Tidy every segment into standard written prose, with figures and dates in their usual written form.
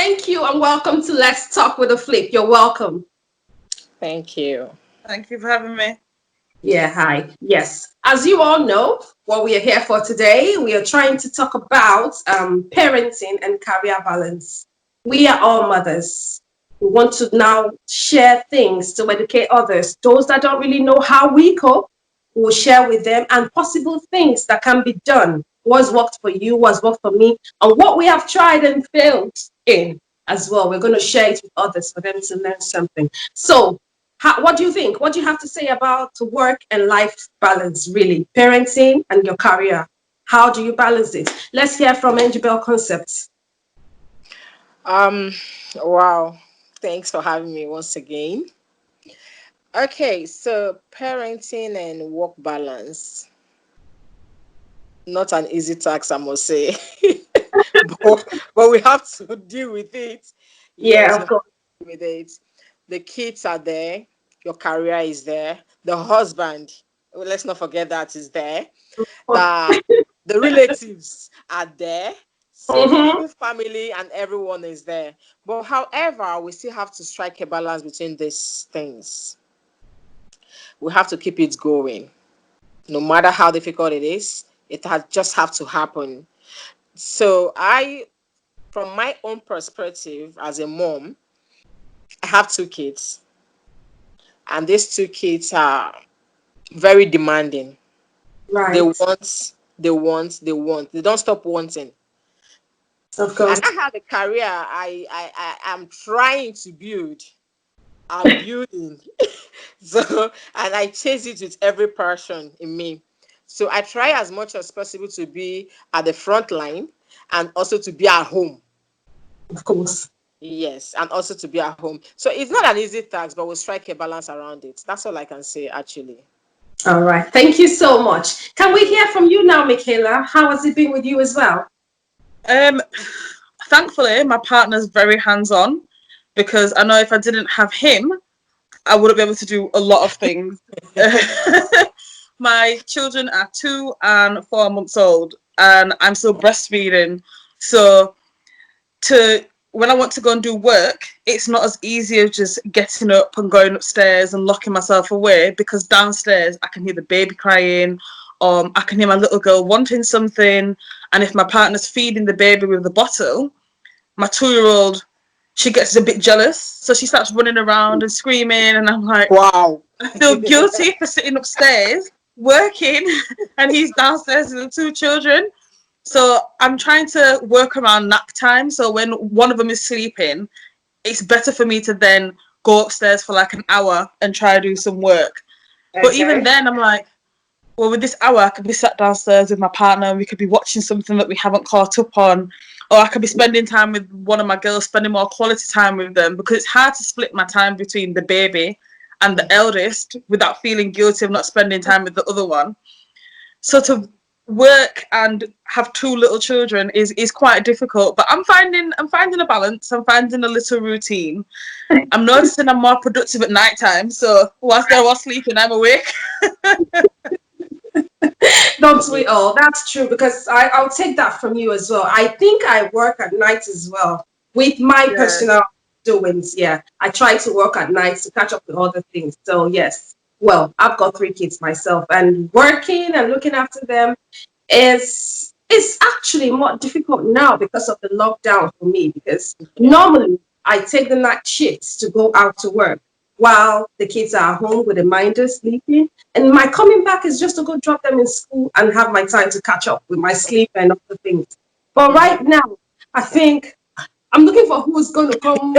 thank you and welcome to Let's Talk with a Flip. You're welcome. Thank you. Thank you for having me. Yeah, hi. Yes. As you all know, what we are here for today, we are trying to talk about parenting and career balance. We are all mothers. We want to now share things to educate others. Those that don't really know how we cope, we will share with them and possible things that can be done. What's worked for you, what's worked for me, and what we have tried and failed in as well. We're going to share it with others for them to learn something. So, what do you think? What do you have to say about work and life balance, really? Parenting and your career. How do you balance it? Let's hear from Angel Concepts. Um, wow. Thanks for having me once again. Okay, so parenting and work balance. Not an easy task, I must say. but we have to deal with it. Yeah, Yes, of we have course. to deal with it. The kids are there, your career is there, the husband, well, let's not forget that is there. The the relatives are there. So the Mm-hmm. full family and everyone is there. But however, we still have to strike a balance between these things. We have to keep it going. No matter how difficult it is, it has just have to happen. So from my own perspective as a mom, I have two kids, and these two kids are very demanding. They Right. want, they want, they want. They don't stop wanting. Of And course. I have a career I am trying to build. I'm building. So, and I chase it with every passion in me. So I try as much as possible to be at the front line and also to be at home. Of course. Yes, and also to be at home. So it's not an easy task, but we'll strike a balance around it. That's all I can say, actually. All right. Thank you so much. Can we hear from you now, Michaela? How has it been with you as well? Um, Thankfully, my partner's very hands-on because I know if I didn't have him, I wouldn't be able to do a lot of things. My children are 2 and 4 months old, and I'm still breastfeeding. So to when I want to go and do work, it's not as easy as just getting up and going upstairs and locking myself away because downstairs I can hear the baby crying, I can hear my little girl wanting something, and if my partner's feeding the baby with the bottle, my 2-year-old, she gets a bit jealous, so she starts running around and screaming, and I'm like, Wow. I feel guilty for sitting upstairs working, and he's downstairs with the 2 children. So I'm trying to work around nap time. So when one of them is sleeping, it's better for me to then go upstairs for like an hour and try to do some work. But even Okay. then, I'm like, well, with this hour, I could be sat downstairs with my partner and we could be watching something that we haven't caught up on. Or I could be spending time with one of my girls, spending more quality time with them, because it's hard to split my time between the baby and the eldest without feeling guilty of not spending time with the other one. So to work and have 2 little children is quite difficult, but I'm finding a balance. I'm finding a little routine. I'm noticing I'm more productive at night time, so whilst they're all sleeping, I'm awake. Don't we all? That's true because I'll take that from you as well. I think I work at night as well with my Yeah. personal doings. Yeah, I try to work at night to catch up with other things. So yes, well, I've got 3 kids myself, and working and looking after them is actually more difficult now because of the lockdown for me. Because Yeah. normally I take the night shifts to go out to work while the kids are home with the minders sleeping. And my coming back is just to go drop them in school and have my time to catch up with my sleep and other things. But right now, I think I'm looking for who's going to come.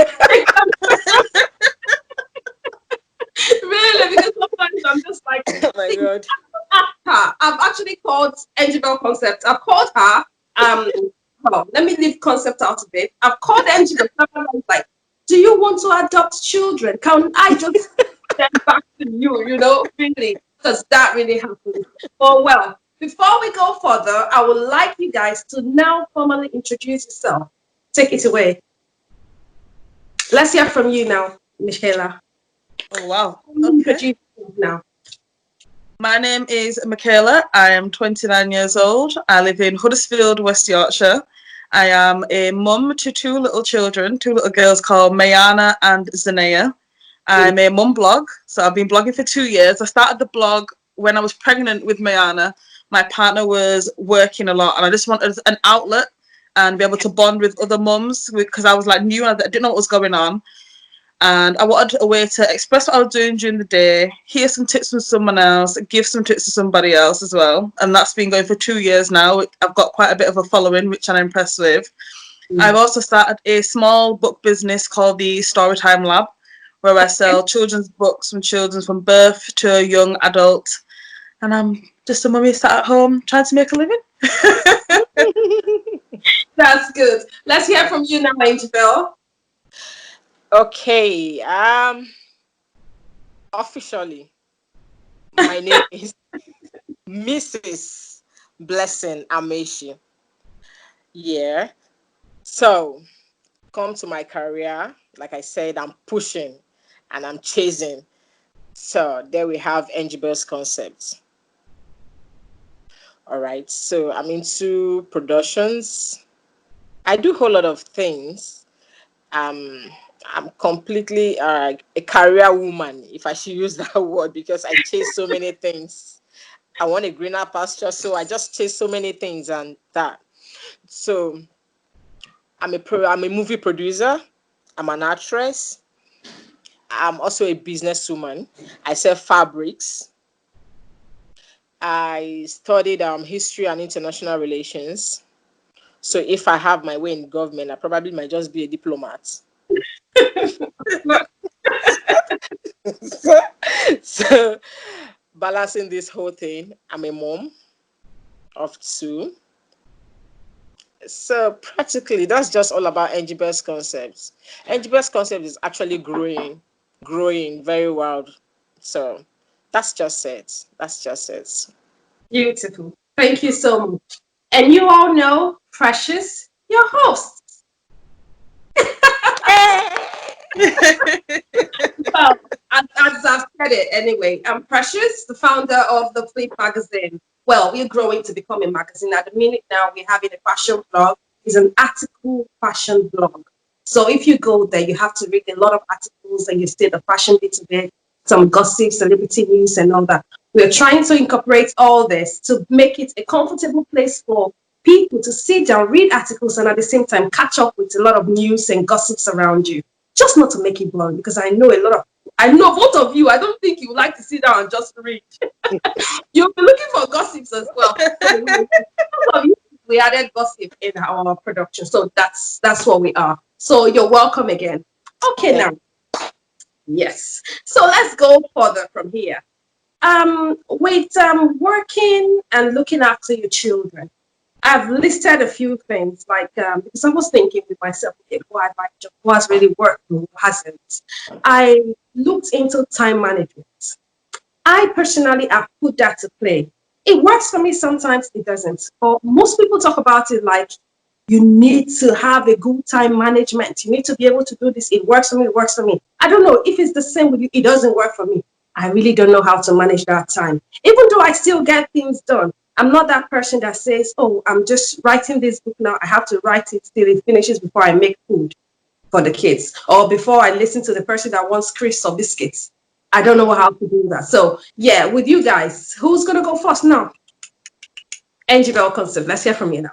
Really, because sometimes I'm just like, Oh my God. her. I've actually called Angel Concept. I've called her. Well, let me leave concept out of it. I've called Angel. I was like, do you want to adopt children? Can I just send them back to you? You know, really, because that really happens. Oh well. Before we go further, I would like you guys to now formally introduce yourself. Take it away. Let's hear from you now, Michaela. Oh wow. Okay. Introduce yourself now. My name is Michaela. I am 29 years old. I live in Huddersfield, West Yorkshire. I am a mum to two little children, two little girls called Mayana and Zanaya. I'm a mum blog, so I've been blogging for 2 years. I started the blog when I was pregnant with Mayana. My partner was working a lot, and I just wanted an outlet and be able to bond with other mums because I was like new and I didn't know what was going on. And I wanted a way to express what I was doing during the day, hear some tips from someone else, give some tips to somebody else as well. And that's been going for 2 years now. I've got quite a bit of a following, which I'm impressed with. I've also started a small book business called the Storytime Lab, where I sell children's books from birth to young adult. And I'm just a mummy sat at home trying to make a living. That's good. Let's hear from you now, Angel. Okay. Officially, my name is Mrs. Blessing Ameshi. Yeah. So, come to my career. Like I said, I'm pushing and I'm chasing. So, there we have Angibel's concepts. All right. So, I'm into productions. I do a whole lot of things. I'm completely a career woman, if I should use that word, because I chase so many things. I want a greener pasture, so I just chase so many things and that. So I'm a movie producer. I'm an actress. I'm also a businesswoman. I sell fabrics. I studied history and international relations. So if I have my way in government, I probably might just be a diplomat. So balancing this whole thing, I'm a mom of two. So practically, that's just all about NGBS concepts. NGBS concept is actually growing very well. So that's just it. That's just it. Beautiful. Thank you so much. And you all know Precious, your host. Well, as I've said it anyway, I'm Precious, the founder of the Flip magazine. Well, we're growing to become a magazine. At the minute now, we're having a fashion blog. It's an article fashion blog. So if you go there, you have to read a lot of articles and you stay the fashion bit of it, some gossip, celebrity news, and all that. We're trying to incorporate all this to make it a comfortable place for people to sit down, read articles, and at the same time catch up with a lot of news and gossips around you. Just not to make it blunt, because I know both of you, I don't think you would like to sit down and just read. You'll be looking for gossips as well. So most of you, we added gossip in our production. So that's what we are. So you're welcome again. Okay, now. Yes. So let's go further from here. With working and looking after your children, I've listed a few things because I was thinking with myself, okay, who have I job, who has really worked, who hasn't. I looked into time management. I personally have put that to play. It works for me sometimes, it doesn't. But most people talk about it like you need to have a good time management. You need to be able to do this. It works for me, it works for me. I don't know if it's the same with you, it doesn't work for me. I really don't know how to manage that time. Even though I still get things done, I'm not that person that says, oh, I'm just writing this book now. I have to write it till it finishes before I make food for the kids or before I listen to the person that wants crisps or biscuits. I don't know how to do that. So, yeah, with you guys, who's going to go first now? Angel Concept, let's hear from you now.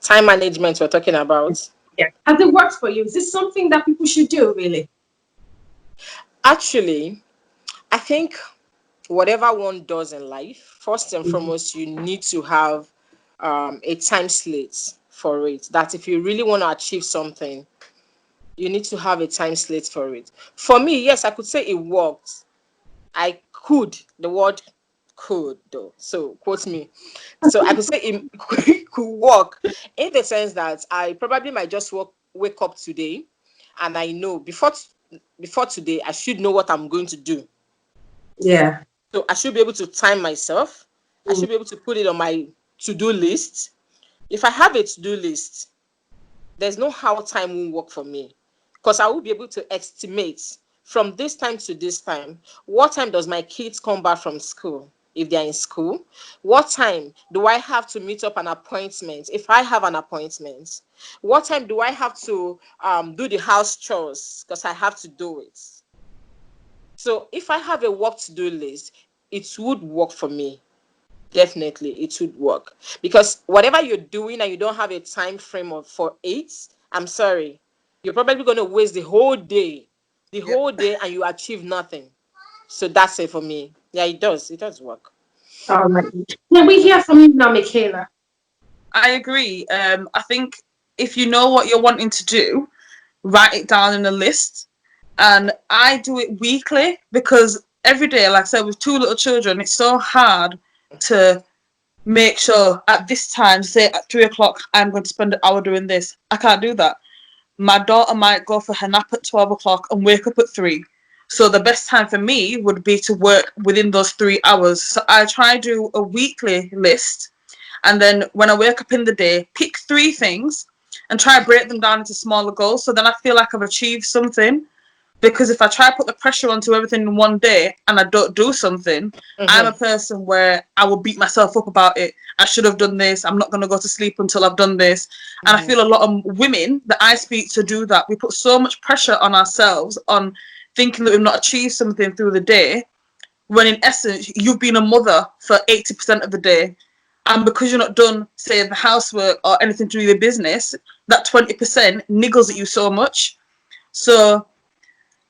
Time management we're talking about. Yeah. Has it worked for you? Is this something that people should do, really? Actually, I think whatever one does in life, first and foremost, you need to have a time slate for it. That if you really want to achieve something, you need to have a time slate for it. For me, yes, I could say it worked. I could, the word could though. So quote me. So I could say it could work in the sense that I probably might just wake up today and I know before today I should know what I'm going to do. Yeah. So I should be able to time myself. I Mm. should be able to put it on my to-do list. If I have a to-do list, there's no how time won't work for me because I will be able to estimate from this time to this time, what time does my kids come back from school? if they're in school? What time do I have to meet up an appointment if I have an appointment? What time do I have to do the house chores because I have to do it? So if I have a work to do list, it would work for me. Definitely, it would work. Because whatever you're doing and you don't have a time frame for it, I'm sorry, you're probably going to waste the Yep. whole day, and you achieve nothing. So that's it for me. Yeah, it does. It does work. All right. Can we hear from you now, Michaela? I agree. I think if you know what you're wanting to do, write it down in a list. And I do it weekly because every day, like I said, with two little children, it's so hard to make sure at this time, say at 3 o'clock, I'm going to spend an hour doing this. I can't do that. My daughter might go for her nap at 12 o'clock and wake up at 3. So the best time for me would be to work within those 3 hours. So I try to do a weekly list. And then when I wake up in the day, pick 3 things and try to break them down into smaller goals. So then I feel like I've achieved something. Because if I try to put the pressure onto everything in one day and I don't do something, I'm a person where I will beat myself up about it. I should have done this. I'm not going to go to sleep until I've done this. And I feel a lot of women that I speak to do that. We put so much pressure on ourselves on thinking that we've not achieved something through the day, when in essence, you've been a mother for 80% of the day. And because you're not done, say, the housework or anything to do with your business, that 20% niggles at you so much. So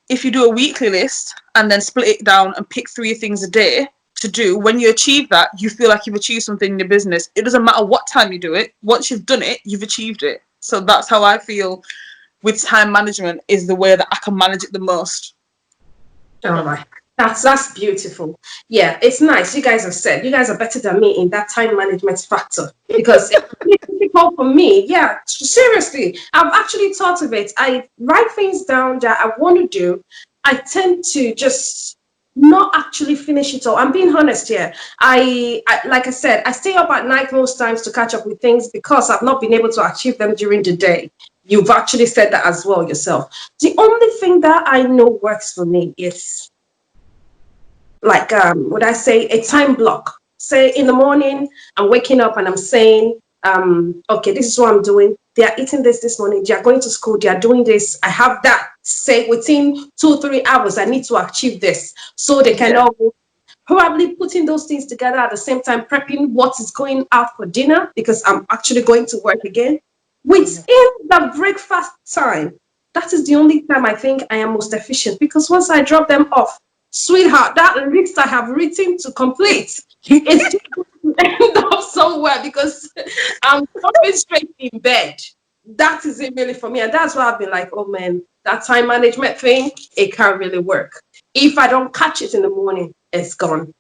if you do a weekly list and then split it down and pick 3 things a day to do, when you achieve that, you feel like you've achieved something in your business. It doesn't matter what time you do it. Once you've done it, you've achieved it. So that's how I feel with time management, is the way that I can manage it the most. All right. That's beautiful. Yeah, it's nice. You guys have said you guys are better than me in that time management factor, because it's really difficult for me. Yeah, seriously. I've actually thought of it. I write things down that I want to do. I tend to just not actually finish it all. I'm being honest here. I like I said, I stay up at night most times to catch up with things because I've not been able to achieve them during the day. You've actually said that as well yourself. The only thing that I know works for me is, like, would I say, a time block. Say in the morning, I'm waking up and I'm saying, okay, this is what I'm doing. They are eating this morning. They are going to school. They are doing this. I have that. Say within 2-3 hours, I need to achieve this. So they can all probably putting those things together at the same time, prepping what is going out for dinner, because I'm actually going to work again. Within the breakfast time, that is the only time I think I am most efficient, because once I drop them off, sweetheart, that list I have written to complete is just going to end up somewhere, because I'm jumping straight in bed. That is it really for me. And that's why I've been like, oh man, that time management thing, it can't really work. If I don't catch it in the morning, it's gone.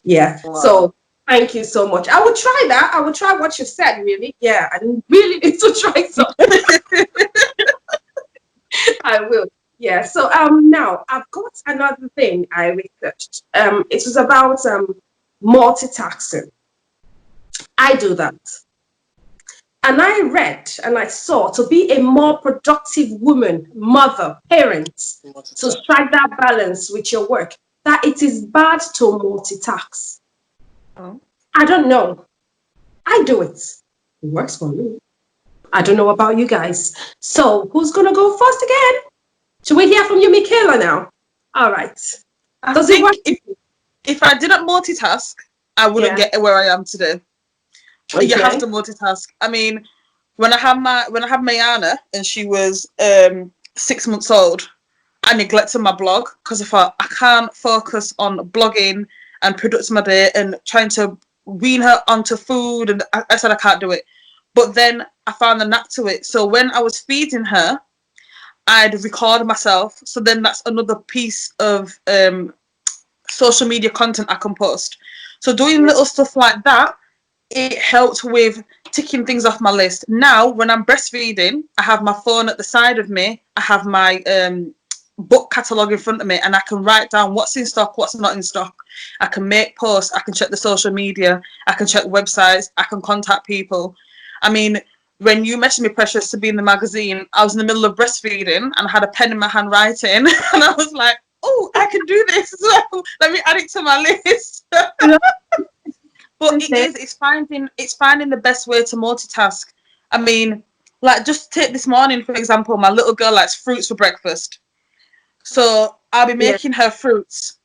Yeah. Wow. So thank you so much. I will try that. I will try what you said, really. Yeah, I really need to try something. I will. Yeah. So now I've got another thing I researched. It was about multitasking. I do that. And I read and I saw, to be a more productive woman, mother, parent, to strike that balance with your work, that it is bad to multitask. Oh. I don't know. I do it. It works for me. I don't know about you guys. So who's going to go first again? Should we hear from you, Michaela, now? All right. I Does it work? think if I didn't multitask, I wouldn't Yeah. get where I am today. Okay. You have to multitask. I mean, when I had Mayana and she was 6 months old, I neglected my blog because I thought I can't focus on blogging and producing my day and trying to wean her onto food, and I said I can't do it. But then I found the knack to it. So when I was feeding her, I'd record myself. So then that's another piece of social media content I can post. So doing little stuff like that, it helped with ticking things off my list. Now, when I'm breastfeeding, I have my phone at the side of me. I have my book catalogue in front of me, and I can write down what's in stock, what's not in stock. I can make posts. I can check the social media. I can check websites. I can contact people. I mean, when you messaged me, Precious, to be in the magazine, I was in the middle of breastfeeding and I had a pen in my hand writing, and I was like, oh, I can do this as well. Let me add it to my list. You know, But isn't it? it's finding the best way to multitask. I mean, like just take this morning for example. My little girl likes fruits for breakfast, so I'll be Yeah. making her fruits.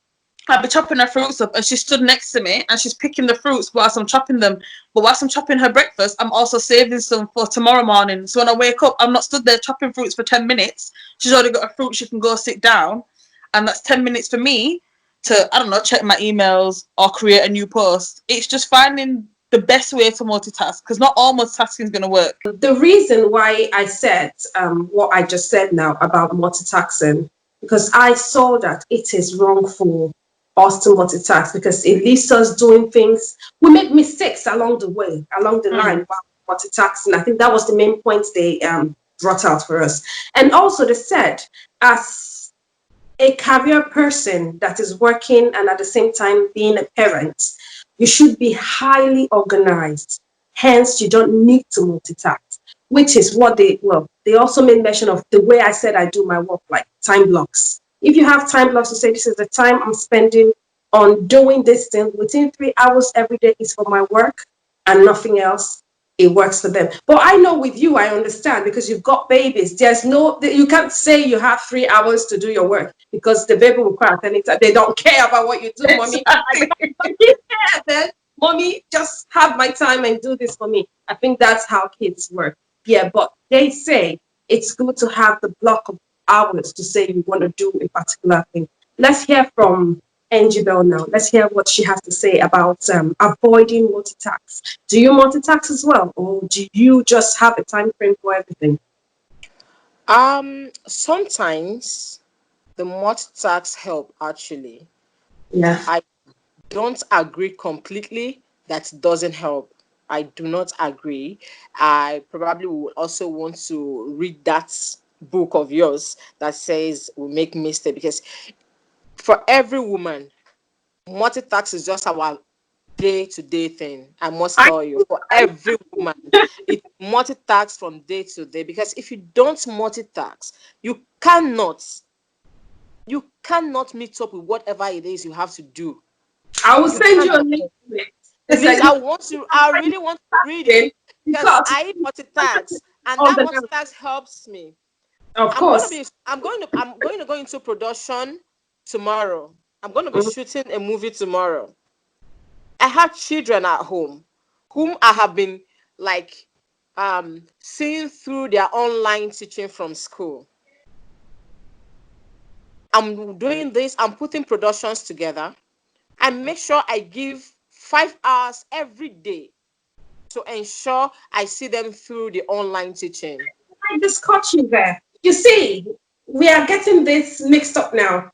I'll be chopping her fruits up, and she stood next to me, and she's picking the fruits whilst I'm chopping them. But whilst I'm chopping her breakfast, I'm also saving some for tomorrow morning. So when I wake up, I'm not stood there chopping fruits for 10 minutes. She's already got a fruit. She can go sit down, and that's 10 minutes for me to, I don't know, check my emails or create a new post. It's just finding the best way to multitask, because not all multitasking is going to work. The reason why I said what I just said now about multitasking, because I saw that it is wrong for us to multitask because it leaves us doing things. We make mistakes along the way, along the Mm. line while multitasking. I think that was the main point they brought out for us. And also, they said, as a career person that is working and at the same time being a parent, you should be highly organized. Hence, you don't need to multitask, which is what they also made mention of the way I said I do my work, like time blocks. If you have time blocks to say, this is the time I'm spending on doing this thing within 3 hours every day is for my work and nothing else, it works for them. But I know with you, I understand because you've got babies. There's no, you can't say you have 3 hours to do your work because the baby will cry at any time. They don't care about what you do, mommy. I Exactly. don't care, then. Mommy, just have my time and do this for me. I think that's how kids work. Yeah, but they say it's good to have the block of hours to say you want to do a particular thing. Let's hear from Angie Bell now. Let's hear what she has to say about avoiding multitask. Do you multitask as well, or do you just have a time frame for everything? Sometimes the multitask help actually. Yeah. I don't agree completely that it doesn't help. I do not agree. I probably will also want to read that book of yours that says we make mistake, because for every woman, multitask is just our day-to-day thing. I must I, tell you, for every woman, it multitask from day to day, because if you don't multitask, you cannot meet up with whatever it is you have to do. I will You send you a cannot. link to it. It's Please, like I really want to read it, because because I multitask, and on that the multitask helps me. of course. I'm going to go into production tomorrow. I'm going to be shooting a movie tomorrow. I have children at home whom I have been like seeing through their online teaching from school. I'm doing this, I'm putting productions together. I make sure I give 5 hours every day to ensure I see them through the online teaching. I just caught you there. You see, we are getting this mixed up now.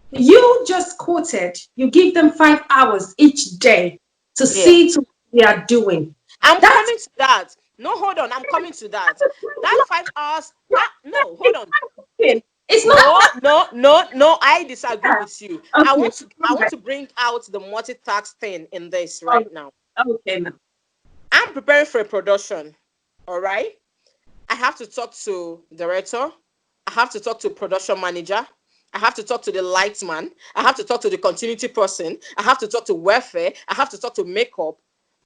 You just quoted, you give them 5 hours each day to Yeah. see to what they are doing. I'm That's coming to that. No, hold on. I'm coming to that. That 5 hours. No, hold on. it. It's not No, no, no, no. I disagree that. with you. I Okay. want to. I want to bring out the multitask thing in this Oh, right now. okay now. I'm preparing for a production. All right. I have to talk to director. I have to talk to production manager. I have to talk to the lightman. I have to talk to the continuity person. I have to talk to welfare. I have to talk to makeup.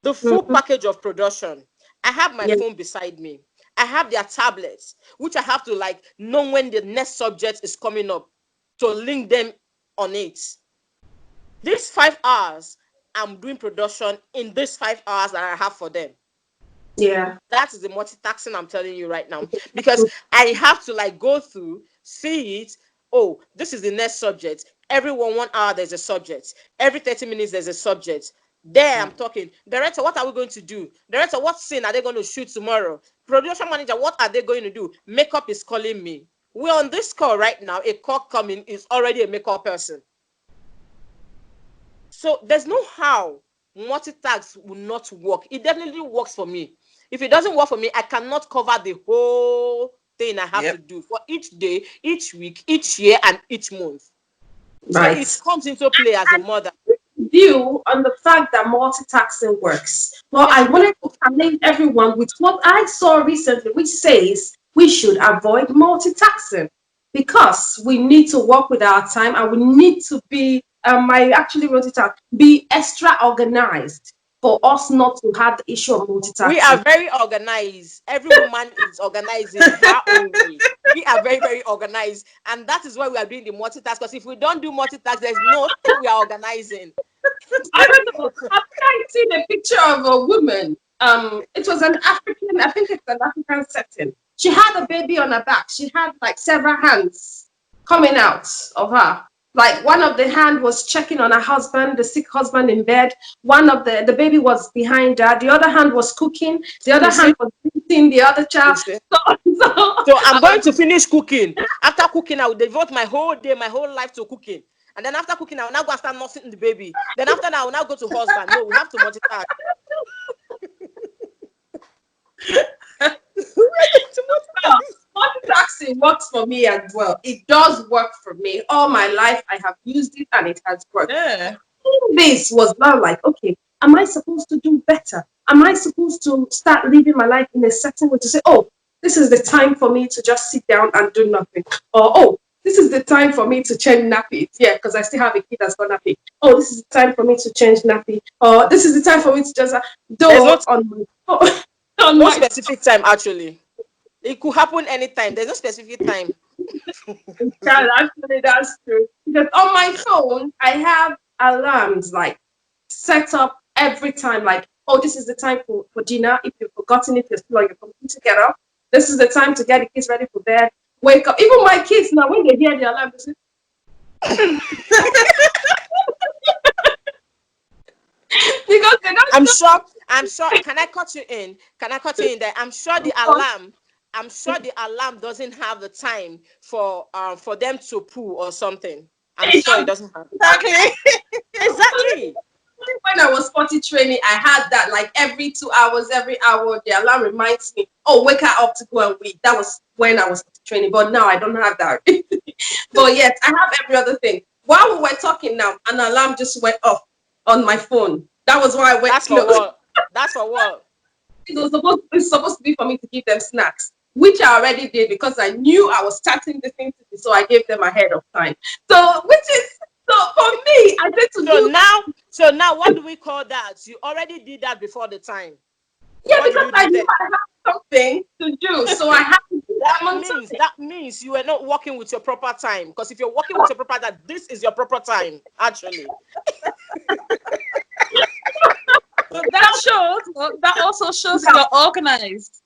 The full Mhm. package of production. I have my Yeah. phone beside me. I have their tablets, which I have to like know when the next subject is coming up to link them on it. These 5 hours, I'm doing production in these 5 hours that I have for them. Yeah. That is the multitasking I'm telling you right now, because I have to like go through, see it. Oh, this is the next subject. Every 1 hour there's a subject. Every 30 minutes there's a subject. There I'm talking. Director, what are we going to do? Director, what scene are they going to shoot tomorrow? Production manager, what are they going to do? Makeup is calling me. We're on this call right now. A call coming is already a makeup person. So there's no how multitask will not work. It definitely works for me. If it doesn't work for me, I cannot cover the whole thing I have to Yep. do for each day, each week, each year, and each month. So Right. it comes into play as a mother. View on the fact that multitasking works. Well, I Yes, it does. wanted to challenge everyone with what I saw recently, which says we should avoid multitasking. because we need to work with our time and we need to be, I actually wrote it out, be extra organized for us not to have the issue of We are multitasking. very organized. Every woman is organized in her own way. We are very, very organized. And that is why we are doing the multitask. Because if we don't do multitask, there's nothing we are organizing. I don't know. I think I seen a picture of a woman. It was an African, I think it's an African setting. She had a baby on her back. She had like several hands coming out of her. Like one of the hand was checking on her husband, the sick husband in bed. One of the baby was behind her. The other hand was cooking. The other You see? hand was beating the other You child. see? So So I'm going to finish cooking. After cooking, I will devote my whole day, my whole life to cooking. And then after cooking, I will now go and start nursing the baby. Then after that, I will now go to husband. No, we have to multitask. well, multitasking works for me as well. It does work for me. All my life, I have used it and it has worked. Yeah. This was now like, okay, am I supposed to do better? Am I supposed to start living my life in a certain way to say, oh, this is the time for me to just sit down and do nothing? Or, oh, this is the time for me to change nappies. Yeah, because I still have a kid that's got nappy. Oh, this is the time for me to change nappy. Or this is the time for me to just do There's on my on no my specific time, actually. It could happen anytime. There's no specific time. child. Actually, that's true. Because on my phone, I have alarms like set up every time, like, oh, this is the time for dinner. If you've forgotten, if you're still on your computer, get up. This is the time to get the kids ready for bed. Wake up. Even my kids now, when they hear the alarm, they say, because they don't I'm know. sure. I'm sure. Can I cut you in? Can I cut you in there? I'm sure the alarm. I'm sure the alarm doesn't have the time for them to poo or something. I'm sure it doesn't have. Exactly. Exactly. When I was potty training, I had that like every 2 hours, every hour, the alarm reminds me, oh, wake her up to go and wait. That was when I was potty training, but now I don't have that. But yes, I have every other thing. While we were talking now, an alarm just went off on my phone. That was why I went That's for close. what? That's for what? It's supposed to be for me to give them snacks, which I already did because I knew I was starting the thing to do, so I gave them ahead of time. So, which is so for me, I did to do. So now, what do we call that? You already did that before the time. Yeah, What did because you I do knew then? I had something to do, so I had to do That them on means time. that means you are not working with your proper time. Because if you're working with your proper time, this is your proper time, actually. But that also shows you're organized.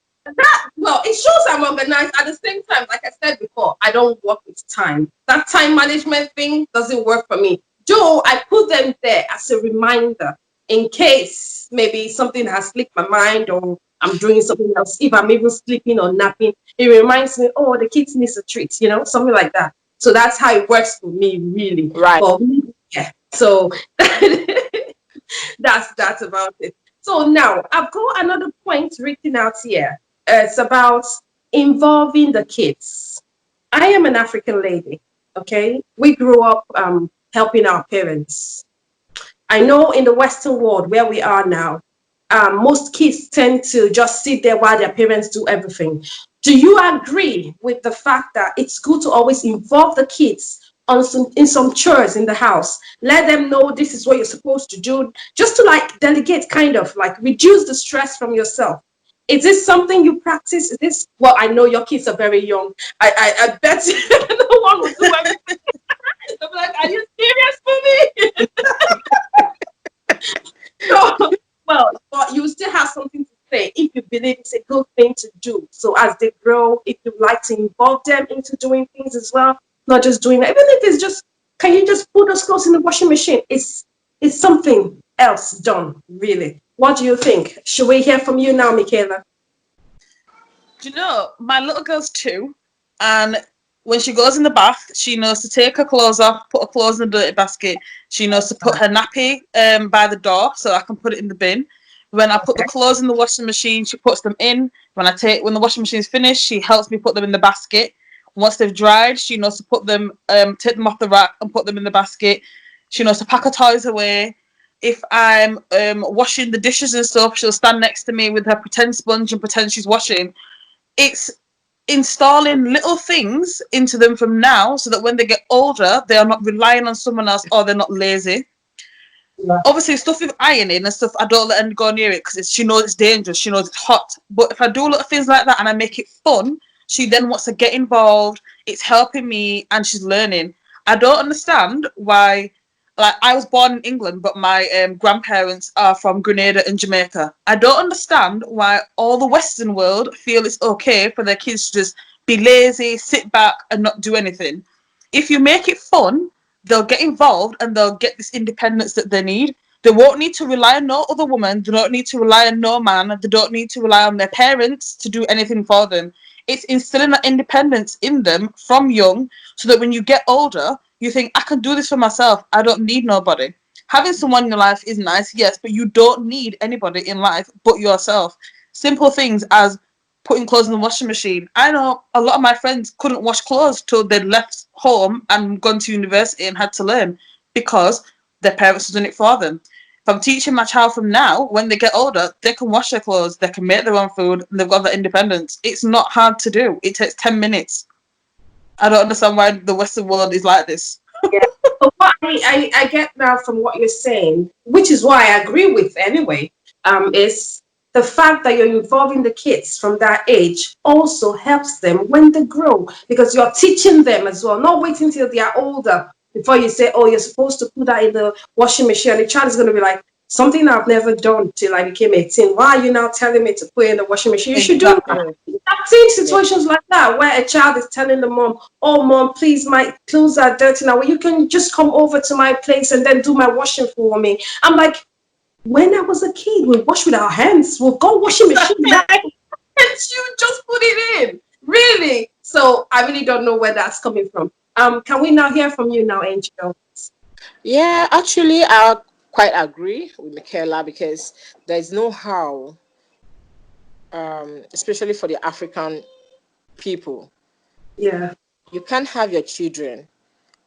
Well, it shows I'm organized. At the same time, like I said before, I don't work with time. That time management thing doesn't work for me. Though I put them there as a reminder in case maybe something has slipped my mind or I'm doing something else. If I'm even sleeping or napping, it reminds me, oh, the kids needs a treat, something like that. So that's how it works for me, really. Right. For me, yeah. So that's about it. So now I've got another point written out here. It's about involving the kids. I am an African lady. Okay, we grew up helping our parents. I know in the Western world where we are now, most kids tend to just sit there while their parents do everything. Do you agree with the fact that it's good to always involve the kids in some chores in the house? Let them know this is what you're supposed to do, just to like delegate, kind of like reduce the stress from yourself. Is this something you practice? Is this, well, I know your kids are very young. I bet no one will do everything. They'll be like, are you serious for me? So, well, but you still have something to say if you believe it's a good thing to do. So as they grow, if you like to involve them into doing things as well, not just doing it. Even if it's just, can you just put those clothes in the washing machine? It's something else done, really. What do you think? Should we hear from you now, Michaela? Do you know, my little girl's 2, and when she goes in the bath, she knows to take her clothes off, put her clothes in the dirty basket. She knows to put her nappy by the door so I can put it in the bin. When I put the clothes in the washing machine, she puts them in. When the washing machine's finished, she helps me put them in the basket. Once they've dried, she knows to put them, take them off the rack and put them in the basket. She knows to pack her toys away. If I'm washing the dishes and stuff, she'll stand next to me with her pretend sponge and pretend she's washing. It's installing little things into them from now so that when they get older, they are not relying on someone else or they're not lazy. Yeah. Obviously, stuff with ironing and stuff, I don't let her go near it because she knows it's dangerous. She knows it's hot. But if I do a lot of things like that and I make it fun, she then wants to get involved. It's helping me and she's learning. I don't understand why. Like, I was born in England, but my grandparents are from Grenada and Jamaica. I don't understand why all the Western world feel it's okay for their kids to just be lazy, sit back, and not do anything. If you make it fun, they'll get involved and they'll get this independence that they need. They won't need to rely on no other woman. They don't need to rely on no man. They don't need to rely on their parents to do anything for them. It's instilling that independence in them from young so that when you get older, you think, I can do this for myself. I don't need nobody. Having someone in your life is nice, yes, but you don't need anybody in life but yourself. Simple things as putting clothes in the washing machine. I know a lot of my friends couldn't wash clothes till they'd left home and gone to university and had to learn because their parents had done it for them. If I'm teaching my child from now, when they get older, they can wash their clothes, they can make their own food, and they've got that independence. It's not hard to do. It takes 10 minutes. I don't understand why the Western world is like this. Yeah. But what I get now from what you're saying, which is why I agree with anyway, is the fact that you're involving the kids from that age also helps them when they grow because you're teaching them as well, not waiting till they are older before you say, oh, you're supposed to put that in the washing machine. And the child is going to be like, something I've never done till I became 18. Why are you now telling me to put it in the washing machine? You should do that. Exactly. I've seen situations like that where a child is telling the mom, oh, mom, please, my clothes are dirty now. Well, you can just come over to my place and then do my washing for me. I'm like, when I was a kid, we wash with our hands. We'll go washing machine now. And you just put it in. Really? So I really don't know where that's coming from. Can we now hear from you now, Angel? Yeah, actually, I quite agree with Michaela because there's no how, especially for the African people, Yeah. you can't have your children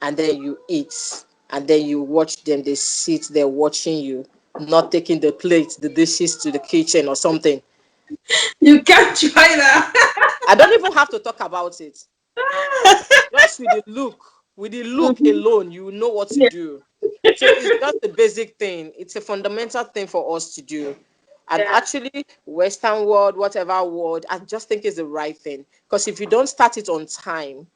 and then you eat and then you watch them. They sit there watching you, not taking the plates, the dishes to the kitchen or something. You can't try that. I don't even have to talk about it. Just with the look Mhm. alone, you know what to Yeah. do. So it's just a basic thing. It's a fundamental thing for us to do. And Yeah. actually, Western world, whatever world, I just think is the right thing. Because if you don't start it on time,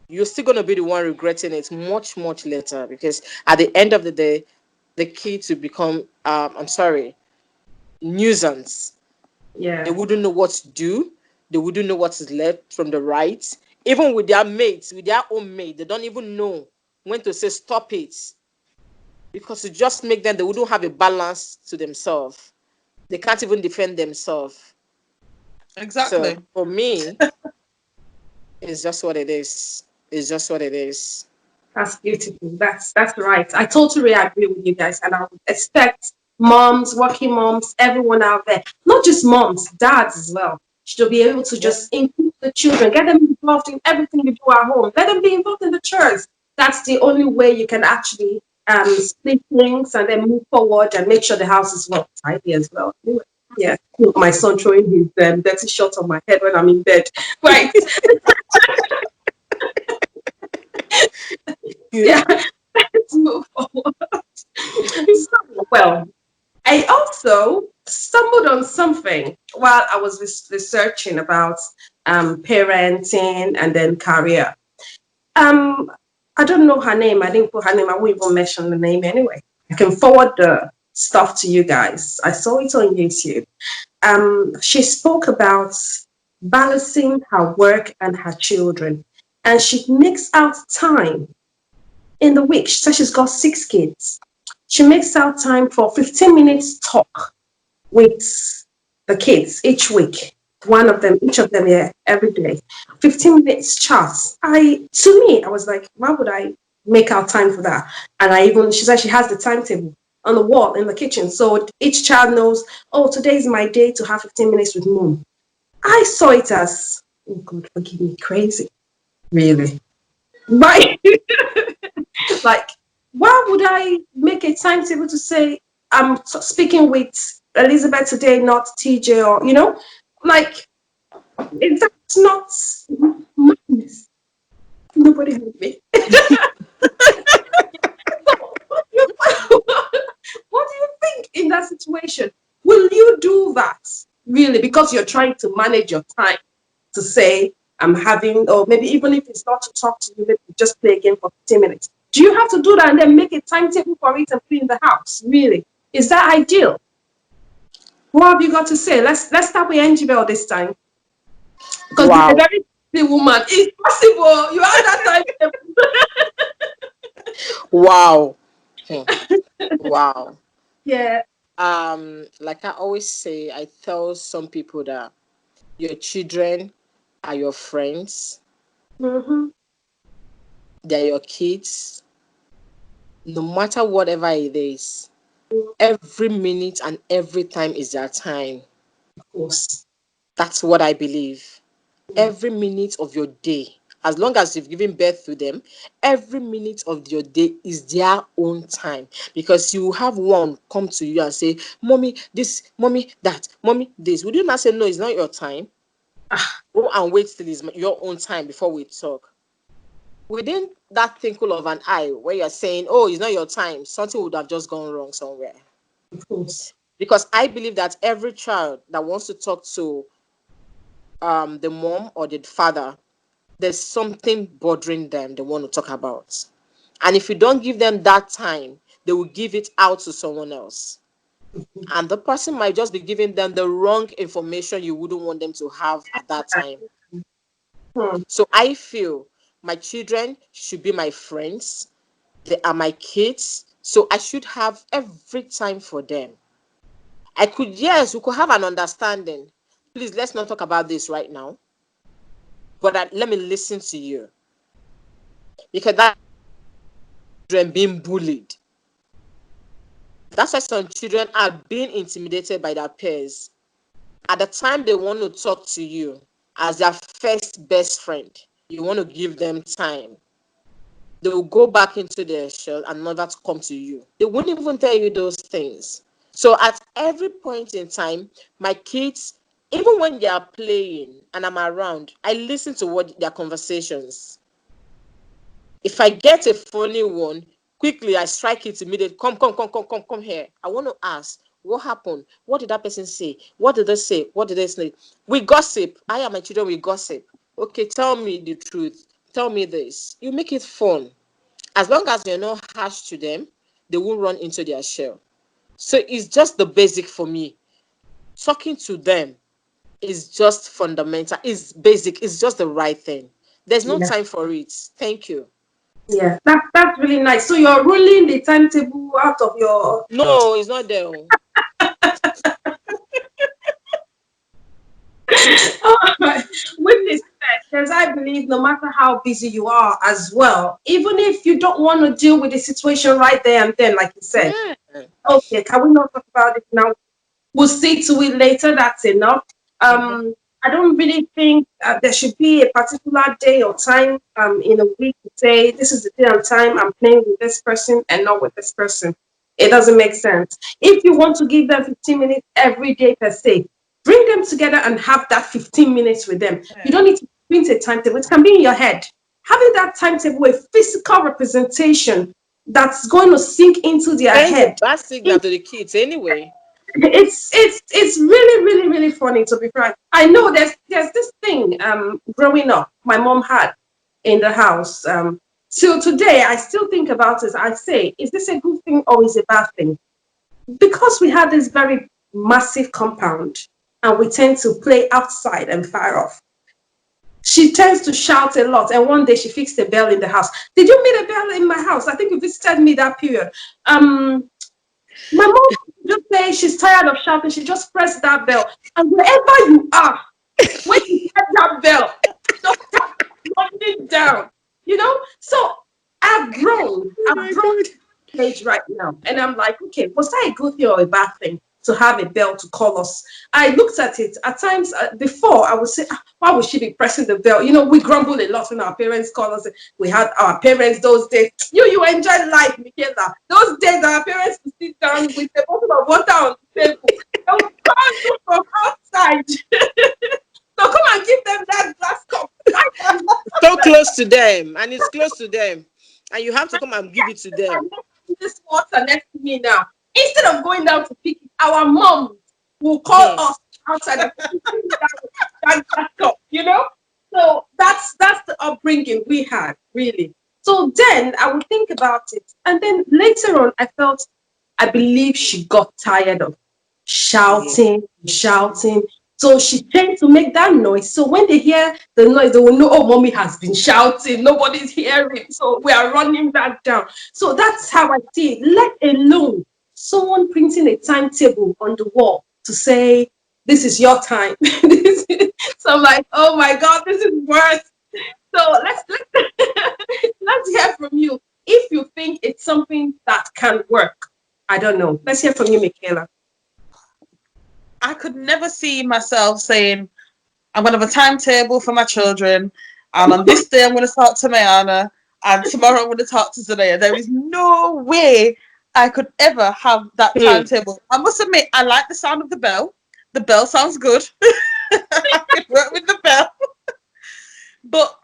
you're still going to be the one regretting it much, much later. Because at the end of the day, the kids will become, I'm sorry, nuisance. They Yeah. wouldn't know what to do. They wouldn't know what is left from the right. Even with their mates, with their own mate, they don't even know when to say stop it. Because to just make them, they wouldn't have a balance to themselves. They can't even defend themselves. So Exactly. for me, it's just what it is. It's just what it is. That's beautiful. That's right. I totally agree with you guys, and I would expect moms, working moms, everyone out there, not just moms, dads as well, should be able to Yeah. just include the children, get them involved in everything you do at home. Let them be involved in the church. That's the only way you can actually split things and then move forward and make sure the house is well tidy as well. Anyway, yeah, my son throwing his dirty shot on my head when I'm in bed. Right. Yeah. Yeah. Let's move forward. So, well, I also stumbled on something while I was researching about parenting and then career. Um, I don't know her name. I didn't put her name. I won't even mention the name anyway. I can forward the stuff to you guys. I saw it on YouTube. She spoke about balancing her work and her children, and she makes out time in the week. She said she's got 6 kids. She makes out time for 15 minutes talk with the kids each week. One of them, each of them, yeah, every day. 15 minutes chat. To me, I was like, why would I make out time for that? And she said she has the timetable on the wall in the kitchen. So each child knows, oh, today is my day to have 15 minutes with mom. I saw it as, oh God, forgive me, crazy. Really? Right? Like, why would I make a timetable to say I'm speaking with Elizabeth today, not TJ, or like Is that not madness? Nobody help me. What do you, what do you think in that situation? Will you do that really because you're trying to manage your time to say, I'm having, or maybe even if it's not to talk to you, maybe just play a game for 15 minutes. Do you have to do that and then make a timetable for it and put it in the house? Really? Is that ideal? What have you got to say? Let's start with Angel this time. Because you're a Wow. very busy woman. It's possible. You have that time. Wow. Hmm. Wow. Yeah. Like I always say, I tell some people that your children are your friends, Mm-hmm. they're your kids, no matter whatever it is. Every minute and every time is their time. Of course. That's what I believe. Every minute of your day, as long as you've given birth to them, every minute of your day is their own time. Because you have one come to you and say, Mommy, this, Mommy, that, Mommy, this. Would you not say, no, it's not your time? Go and wait till it's your own time before we talk. Within that twinkle of an eye, where you're saying, oh, it's not your time, something would have just gone wrong somewhere. Of course. Because I believe that every child that wants to talk to the mom or the father, there's something bothering them they want to talk about. And if you don't give them that time, they will give it out to someone else. And the person might just be giving them the wrong information you wouldn't want them to have at that time. Hmm. So I feel my children should be my friends. They are my kids. So I should have every time for them. I could, yes, we could have an understanding. Please, let's not talk about this right now. But let me listen to you. Because that children being bullied. That's why some children are being intimidated by their peers. At the time they want to talk to you as their first best friend, you want to give them time. They will go back into their shell and never to come to you. They won't even tell you those things. So at every point in time, my kids, even when they are playing and I'm around, I listen to what their conversations. If I get a funny one, quickly I strike it immediately. Come here. I want to ask, what happened? What did that person say? What did they say? What did they say? We gossip. I and my children, we gossip. Okay, tell me the truth. Tell me this. You make it fun. As long as you're not harsh to them, they won't run into their shell. So it's just the basic for me. Talking to them is just fundamental. It's basic. It's just the right thing. There's no Yeah. time for it. Thank you. Yeah. That's really nice. So you're ruling the timetable out of your No, it's not there. with this said, because I believe no matter how busy you are as well, even if you don't want to deal with the situation right there and then, like you said, Yeah. okay, can we not talk about it now? We'll see to it later. That's enough. Mhm. I don't really think there should be a particular day or time in a week to say this is the day and time I'm playing with this person and not with this person. It doesn't make sense. If you want to give them 15 minutes every day per se, bring them together and have that 15 minutes with them. You don't need to print a timetable. It can be in your head. Having that timetable, a physical representation that's going to sink into their Sends a head, bad signal to the kids anyway. it's really really funny, to be frank. I know there's this thing growing up my mom had in the house till today. I still think about it. I say, is this a good thing or is it a bad thing? Because we had this very massive compound and we tend to play outside and fire off. She tends to shout a lot, and one day she fixed a bell in the house. Did you meet a bell in my house? I think you visited me that period. My mom just say she's tired of shouting. She just press that bell, and wherever you are, when you press that bell, just start running down. You know. So I've grown. Oh I've my grown god. age right now, and I'm like, okay, was that a good thing or a bad thing to have a bell to call us? I looked at it at times before. I would say, why would she be pressing the bell? We grumble a lot when our parents call us. We had our parents those days. You enjoy life, Michaela. Those days our parents would sit down with a bottle of water on the table. They would call you from outside. So come and give them that glass cup. So close to them, and it's close to them, and you have to come and give it to And them. this water next to me now. Instead of going down to pick it, our mom will call Hmm. us outside and say, "Bring me that glass cup," you know? So that's the upbringing we had, really. So then I would think about it. And then later on, I believe she got tired of Yeah. shouting. So she tends to make that noise. So when they hear the noise, they will know, oh, mommy has been shouting. Nobody's hearing. So we are running that down. So that's how I see it. Let alone someone printing a timetable on the wall to say, this is your time. So I'm like, oh my God, this is worse. So let's hear from you. If you think it's something that can work, I don't know. Let's hear from you, Michaela. I could never see myself saying, I'm going to have a timetable for my children, and on this day I'm going to talk to Mayana, and tomorrow I'm going to talk to Zanaya. There is no way I could ever have that Hmm. timetable. I must admit, I like the sound of the bell. The bell sounds good. I could work with the bell. But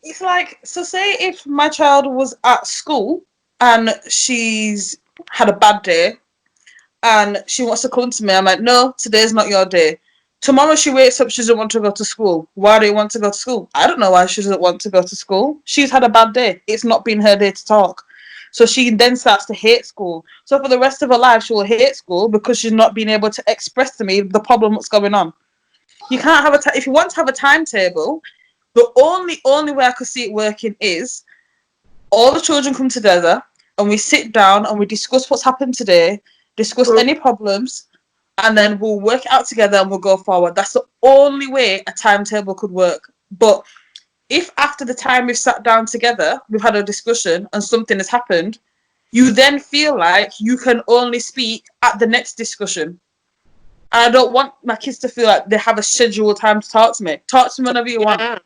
it's like, so say if my child was at school and she's had a bad day and she wants to come to me, I'm like, no, today's not your day. Tomorrow she wakes up, she doesn't want to go to school. Why do you want to go to school? I don't know why she doesn't want to go to school. She's had a bad day. It's not been her day to talk. So she then starts to hate school. So for the rest of her life, she will hate school because she's not been able to express to me the problem that's going on. You can't have if you want to have a timetable, the only way I could see it working is all the children come together and we sit down and we discuss what's happened today, discuss any problems, and then we'll work it out together and we'll go forward. That's the only way a timetable could work. But if after the time we've sat down together, we've had a discussion and something has happened, you then feel like you can only speak at the next discussion. And I don't want my kids to feel like they have a scheduled time to talk to me. Talk to me whenever you want. Yeah.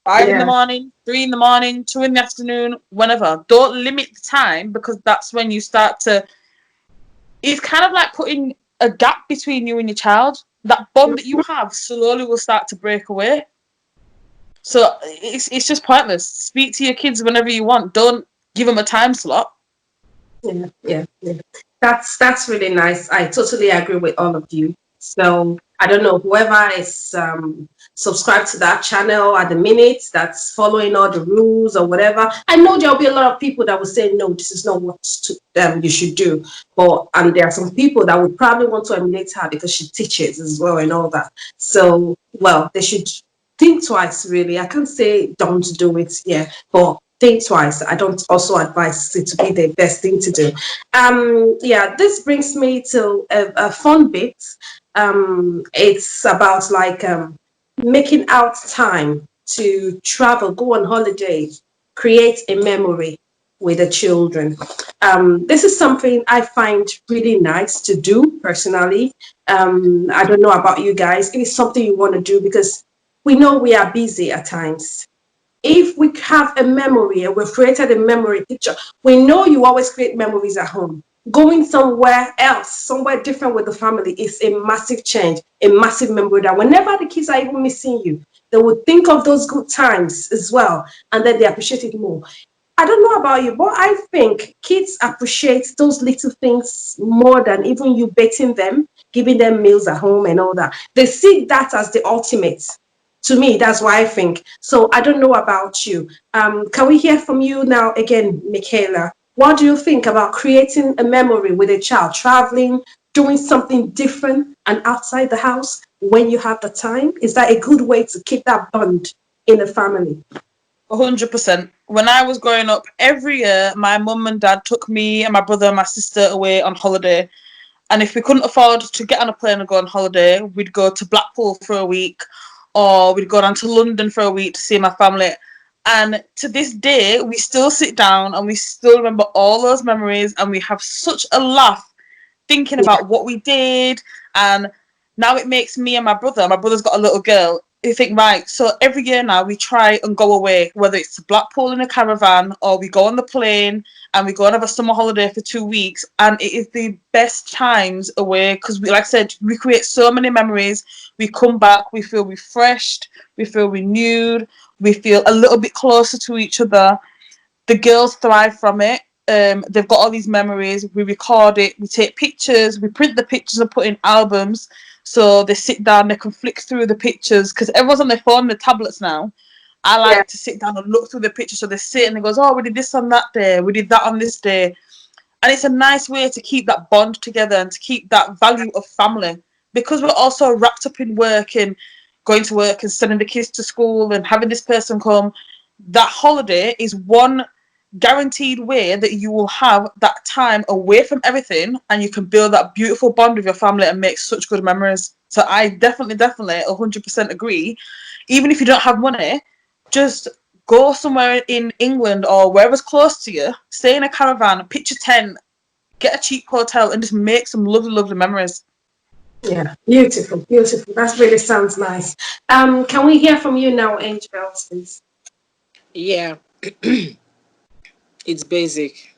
5 in the Yeah. morning, 3 in the morning, 2 in the afternoon, whenever. Don't limit the time because that's when you start to. It's kind of like putting a gap between you and your child. That bond that you have slowly will start to break away. So it's just pointless. Speak to your kids whenever you want. Don't give them a time slot. Yeah. That's really nice. I totally agree with all of you. So I don't know whoever is subscribed to that channel at the minute that's following all the rules or whatever. I know there'll be a lot of people that will say no, this is not what you should do. But and there are some people that would probably want to emulate her because she teaches as well and all that. So well, they should think twice. Really, I can't say don't do it. Yeah, but think twice. I don't also advise it to be the best thing to do. Yeah, this brings me to a fun bit. It's about like making out time to travel, go on holiday, create a memory with the children. This is something I find really nice to do personally. I don't know about you guys. It is something you want to do because we know we are busy at times. If we have a memory and we've created a memory picture, we know you always create memories at home. Going somewhere else, somewhere different with the family is a massive change, a massive memory that whenever the kids are even missing you, they would think of those good times as well, and then they appreciate it more. I don't know about you, but I think kids appreciate those little things more than even you bathing them, giving them meals at home and all that. They see that as the ultimate. To me, that's what I think. So I don't know about you. Can we hear from you now again, Michaela? What do you think about creating a memory with a child, traveling, doing something different and outside the house when you have the time? Is that a good way to keep that bond in the family? 100%. When I was growing up, every year my mum and dad took me and my brother and my sister away on holiday. And if we couldn't afford to get on a plane and go on holiday, we'd go to Blackpool for a week or we'd go down to London for a week to see my family. And to this day, we still sit down and we still remember all those memories and we have such a laugh thinking Yeah. about what we did. And now it makes me and my brother's got a little girl, you think, right, so every year now we try and go away, whether it's to Blackpool in a caravan or we go on the plane and we go and have a summer holiday for 2 weeks. And it is the best times away because, like I said, we create so many memories. We come back, we feel refreshed, we feel renewed, we feel a little bit closer to each other. The girls thrive from it. They've got all these memories. We record it, we take pictures, we print the pictures and put in albums. So they sit down, they can flick through the pictures because everyone's on their phone, their tablets now. I Yeah. like to sit down and look through the pictures. So they sit and they goes, oh, we did this on that day, we did that on this day. And it's a nice way to keep that bond together and to keep that value of family. Because we're also wrapped up in work and going to work and sending the kids to school and having this person come. That holiday is one guaranteed way that you will have that time away from everything and you can build that beautiful bond with your family and make such good memories. So I definitely 100% agree. Even if you don't have money, just go somewhere in England or wherever's close to you, stay in a caravan, pitch a tent, get a cheap hotel and just make some lovely memories. Yeah, beautiful, beautiful. That really sounds nice. Can we hear from you now, Angel, please? Yeah, it's basic.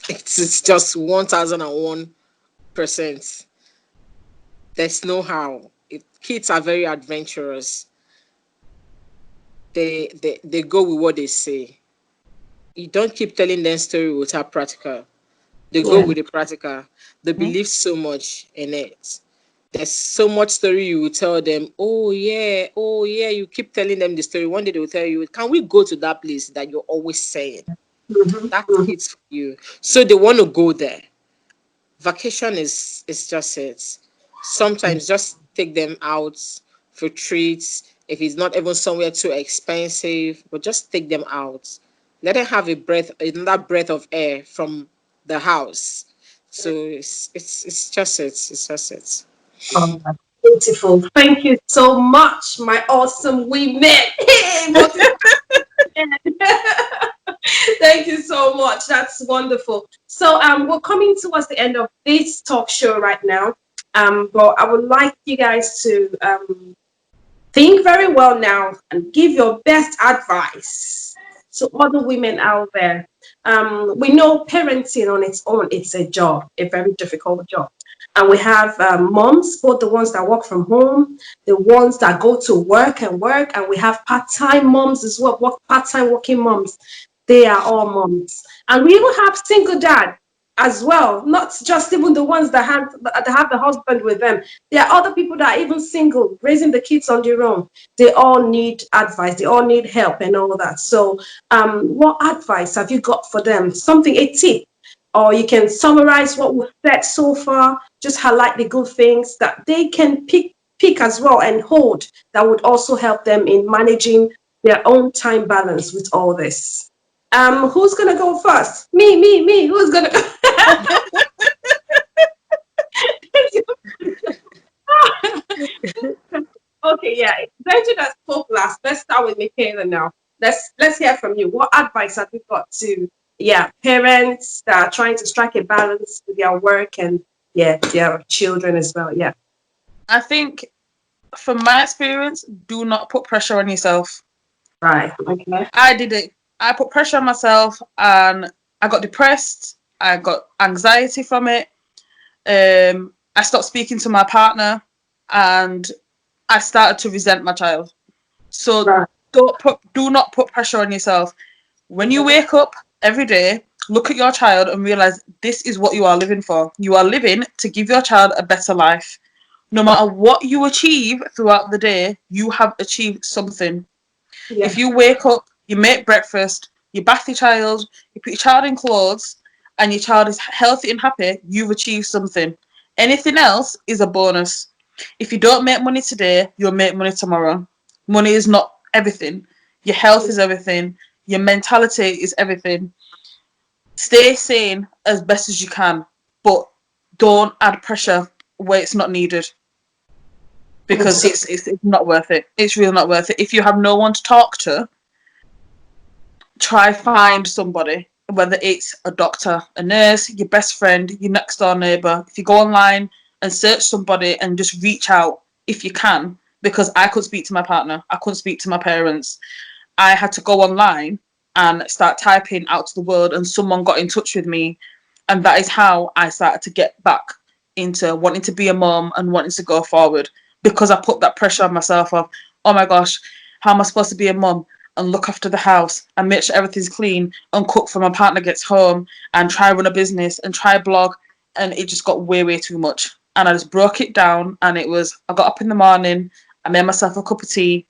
It's just 1001%. There's no how. Kids are very adventurous. They go with what they say. You don't keep telling them story without practical. They go Yeah. with the practical. They Mhm. believe so much in it. There's so much story you will tell them. Oh yeah. You keep telling them the story. One day they will tell you, "Can we go to that place that you're always saying?" Mm-hmm, That's mm-hmm. it for you. So they want to go there. Vacation is just it. Sometimes just take them out for treats. If it's not even somewhere too expensive, but just take them out. Let them have another breath of air from the house. So it's just it. It's just it. Oh, beautiful. Thank you so much, my awesome women. Hey, thank you so much. That's wonderful. So we're coming towards the end of this talk show right now. But I would like you guys to think very well now and give your best advice to other women out there. We know parenting on its own, it's a job, a very difficult job. And we have moms, both the ones that work from home, the ones that go to work, and we have part-time moms as well, part-time working moms. They are all moms. And we even have single dad as well, not just even the ones that have the husband with them. There are other people that are even single, raising the kids on their own. They all need advice. They all need help and all that. So, what advice have you got for them? Something, a tip, or you can summarize what we've said so far. Just highlight the good things that they can pick as well and hold. That would also help them in managing their own time balance with all this. Who's gonna go first? Me. Who's gonna? Okay, yeah. Benji that spoke last. Let's start with Michaela now. Let's hear from you. What advice have you got to parents that are trying to strike a balance with their work and their children as well? Yeah. I think from my experience, do not put pressure on yourself. Right. Okay. I did it. I put pressure on myself and I got depressed. I got anxiety from it. I stopped speaking to my partner and I started to resent my child. So Right. do not put pressure on yourself. When you wake up every day, look at your child and realize this is what you are living for. You are living to give your child a better life. No matter what you achieve throughout the day, you have achieved something. Yeah. If you wake up, you make breakfast, you bath your child, you put your child in clothes, and your child is healthy and happy, you've achieved something. Anything else is a bonus. If you don't make money today, you'll make money tomorrow. Money is not everything. Your health is everything. Your mentality is everything. Stay sane as best as you can, but don't add pressure where it's not needed because So, it's not worth it. It's really not worth it. If you have no one to talk to, try find somebody, whether it's a doctor, a nurse, your best friend, your next door neighbour. If you go online and search somebody and just reach out if you can, because I couldn't speak to my partner, I couldn't speak to my parents. I had to go online and start typing out to the world, and someone got in touch with me, and that is how I started to get back into wanting to be a mom and wanting to go forward. because I put that pressure on myself of, oh my gosh, how am I supposed to be a mum and look after the house and make sure everything's clean and cook for my partner gets home and try run a business and try blog, and it just got way too much. And I just broke it down, and it was, I got up in the morning, I made myself a cup of tea,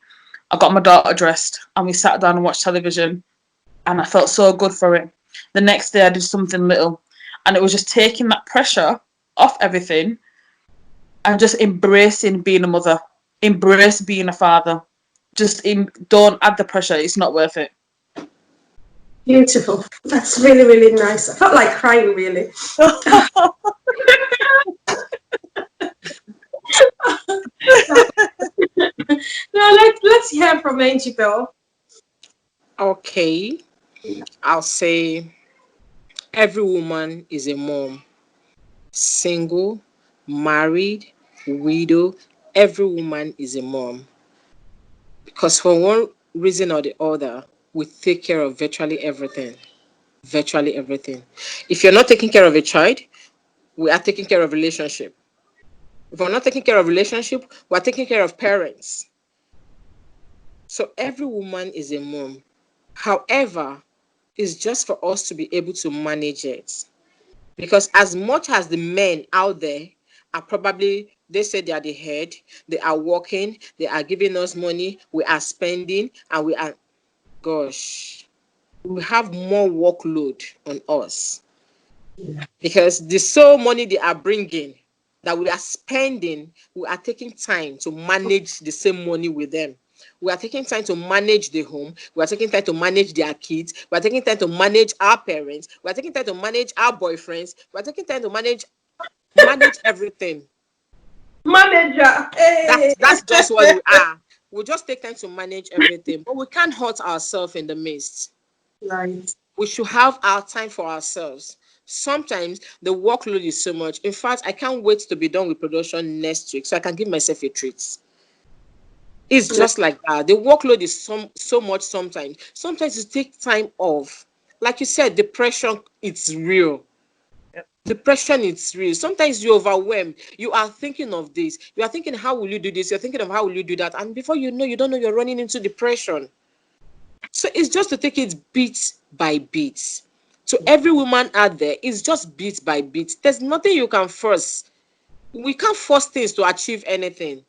I got my daughter dressed, and we sat down and watched television, and I felt so good for it. The next day I did something little, and it was just taking that pressure off everything and just embracing being a mother, embrace being a father. Just don't add the pressure. It's not worth it. Beautiful. That's really, really nice. I felt like crying, really. Now let's hear from Angie Bell. Okay, I'll say every woman is a mom. Single, married, widow, every woman is a mom. Because for one reason or the other, we take care of virtually everything. Virtually everything. If you're not taking care of a child, we are taking care of relationship. If we're not taking care of relationship, we're taking care of parents. So every woman is a mom. However, it's just for us to be able to manage it. Because as much as the men out there are probably, they say they are the head, they are working, they are giving us money, we are spending, and we are, gosh, we have more workload on us. Because the sole money they are bringing that we are spending, we are taking time to manage the same money with them. We are taking time to manage the home. We are taking time to manage their kids. We are taking time to manage our parents. We are taking time to manage our boyfriends. We are taking time to manage everything. Manager. Hey. That's just what we are. We just take time to manage everything, but we can't hurt ourselves in the midst. Right. We should have our time for ourselves. Sometimes the workload is so much. In fact, I can't wait to be done with production next week so I can give myself a treat. It's just like that. The workload is so much sometimes. Sometimes you take time off. Like you said, depression, it's real. Depression is real. Sometimes you're overwhelmed. You are thinking of this. You are thinking, how will you do this? You're thinking of how will you do that? And before you know, you don't know you're running into depression. So it's just to take it bit by bit. To every woman out there, it's just bit by bit. There's nothing you can force. We can't force things to achieve anything.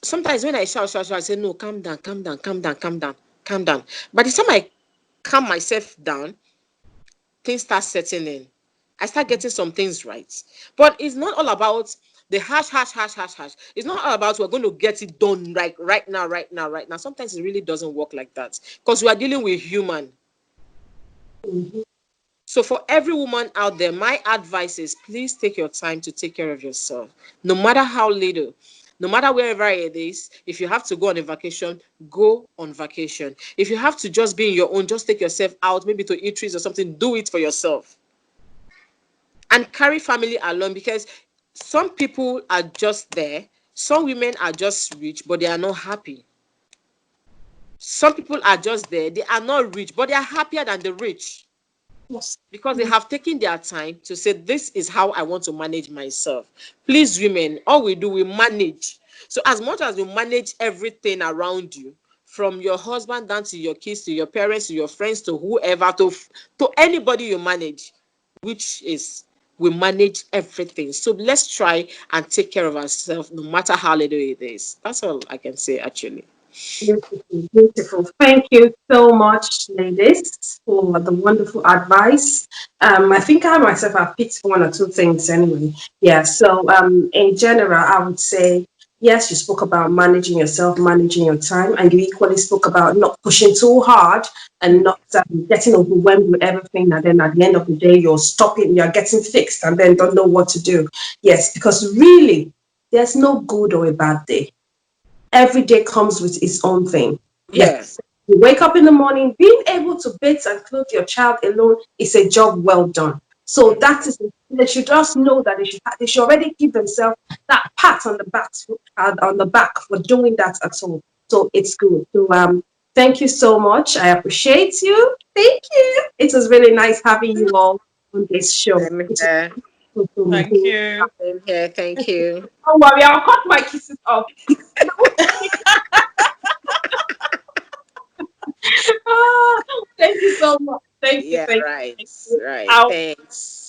Sometimes when I shout, I say, no, calm down, calm down, calm down, calm down, calm down. By the time I calm myself down, things start setting in. I start getting some things right. But it's not all about the hash, hash, hash, hash, hash. It's not all about we're going to get it done right now, right now, right now. Sometimes it really doesn't work like that because we are dealing with human. Mm-hmm. So for every woman out there, my advice is please take your time to take care of yourself. No matter how little, no matter wherever it is, if you have to go on a vacation, go on vacation. If you have to just be in your own, just take yourself out, maybe to eat trees or something, do it for yourself. And carry family along because some people are just there. Some women are just rich, but they are not happy. Some people are just there. They are not rich, but they are happier than the rich. Yes. Because they have taken their time to say, this is how I want to manage myself. Please, women, all we do, we manage. So as much as you manage everything around you, from your husband down to your kids, to your parents, to your friends, to whoever, to anybody you manage, which is we manage everything. So let's try and take care of ourselves no matter how little it is. That's all I can say, actually. Beautiful, beautiful. Thank you so much, ladies, for the wonderful advice. I think I myself have picked one or two things anyway. Yeah. So, in general, I would say yes. You spoke about managing yourself, managing your time, and you equally spoke about not pushing too hard and not getting overwhelmed with everything. And then at the end of the day, you're stopping, you're getting fixed, and then don't know what to do. Yes, because really, there's no good or a bad day. Every day comes with its own thing. Yeah. Yes. You wake up in the morning, being able to bathe and clothe your child alone is a job well done. So that is, they should just know that they should already give themselves that pat on the back for doing that at all. So it's good. So thank you so much. I appreciate you. Thank you. It was really nice having you all on this show. Same here. Thank you. Same here. Thank you. Don't worry, I'll cut my kisses off. Ah, thank you so much. Thank you. Yeah, Thank right. you. Right. I'll Thanks.